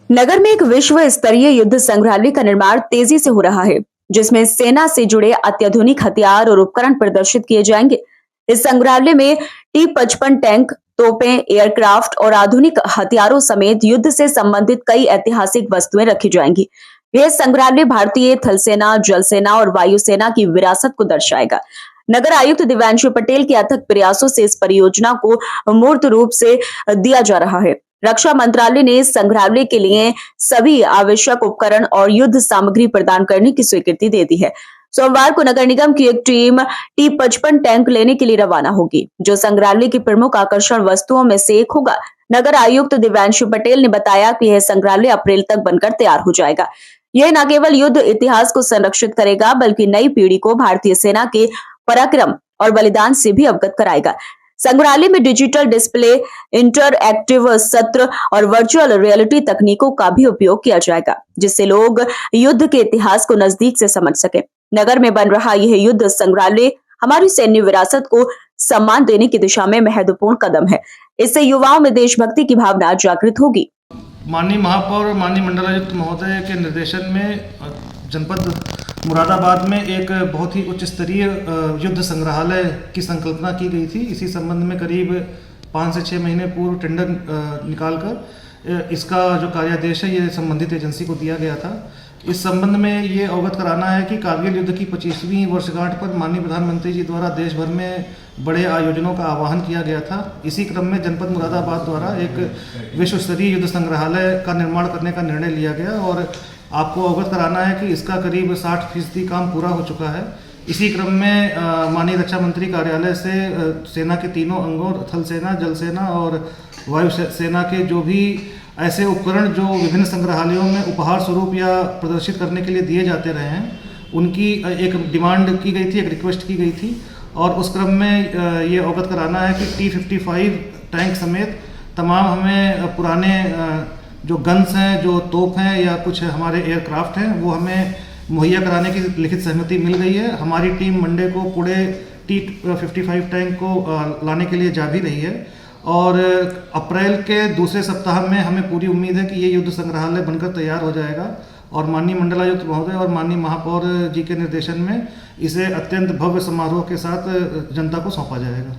नगर में एक विश्व स्तरीय युद्ध संग्रहालय का निर्माण तेजी से हो रहा है, जिसमें सेना से जुड़े अत्याधुनिक हथियार और उपकरण प्रदर्शित किए जाएंगे। इस संग्रहालय में T-55 टैंक, तोपें, एयरक्राफ्ट और आधुनिक हथियारों समेत युद्ध से संबंधित कई ऐतिहासिक वस्तुएं रखी जाएंगी। यह संग्रहालय भारतीय थल सेना, जल सेना और वायुसेना की विरासत को दर्शाएगा। नगर आयुक्त दिव्यांशु पटेल के अथक प्रयासों से इस परियोजना को मूर्त रूप से दिया जा रहा है। रक्षा मंत्रालय ने संग्रहालय के लिए सभी आवश्यक उपकरण और युद्ध सामग्री प्रदान करने की स्वीकृति दे दी है। सोमवार को नगर निगम की एक टीम T-55 टैंक लेने के लिए रवाना होगी, जो संग्रहालय की प्रमुख आकर्षण वस्तुओं में से एक होगा। नगर आयुक्त दिव्यांशु पटेल ने बताया कि यह संग्रहालय अप्रैल तक बनकर तैयार हो जाएगा। यह न केवल युद्ध इतिहास को संरक्षित करेगा, बल्कि नई पीढ़ी को भारतीय सेना के पराक्रम और बलिदान से भी अवगत कराएगा। संग्रहालय में डिजिटल डिस्प्ले, इंटरएक्टिव सत्र और वर्चुअल रियलिटी तकनीकों का भी उपयोग किया जाएगा, जिससे लोग युद्ध के इतिहास को नजदीक से समझ सके। नगर में बन रहा यह युद्ध संग्रहालय हमारी सैन्य विरासत को सम्मान देने की दिशा में महत्वपूर्ण कदम है। इससे युवाओं में देशभक्ति की भावना जागृत होगी। माननीय महापौर, माननीय मंडलायुक्त महोदय के निर्देशन में जनपद मुरादाबाद में एक बहुत ही उच्च स्तरीय युद्ध संग्रहालय की संकल्पना की गई थी। इसी संबंध में करीब 5 से 6 महीने पूर्व टेंडर निकालकर इसका जो कार्यादेश है ये संबंधित एजेंसी को दिया गया था। इस संबंध में ये अवगत कराना है कि कारगिल युद्ध की 25वीं वर्षगांठ पर माननीय प्रधानमंत्री जी द्वारा देश भर में बड़े आयोजनों का आह्वान किया गया था। इसी क्रम में जनपद मुरादाबाद द्वारा एक विश्व स्तरीय युद्ध संग्रहालय का निर्माण करने का निर्णय लिया गया और आपको अवगत कराना है कि इसका करीब 60% काम पूरा हो चुका है। इसी क्रम में माननीय रक्षा मंत्री कार्यालय से सेना के तीनों अंगों, थल सेना, जल सेना और वायु सेना के जो भी ऐसे उपकरण जो विभिन्न संग्रहालयों में उपहार स्वरूप या प्रदर्शित करने के लिए दिए जाते रहे हैं, उनकी एक डिमांड की गई थी, एक रिक्वेस्ट की गई थी। और उस क्रम में ये अवगत कराना है कि T-55 टैंक समेत तमाम हमें पुराने जो गन्स हैं, जो तोप हैं या कुछ हमारे एयरक्राफ्ट हैं, वो हमें मुहैया कराने की लिखित सहमति मिल गई है। हमारी टीम मंडे को पूरे T-55 टैंक को लाने के लिए जा भी रही है और अप्रैल के दूसरे सप्ताह में हमें पूरी उम्मीद है कि ये युद्ध संग्रहालय बनकर तैयार हो जाएगा और माननीय मंडलायुक्त महोदय और माननीय महापौर जी के निर्देशन में इसे अत्यंत भव्य समारोह के साथ जनता को सौंपा जाएगा।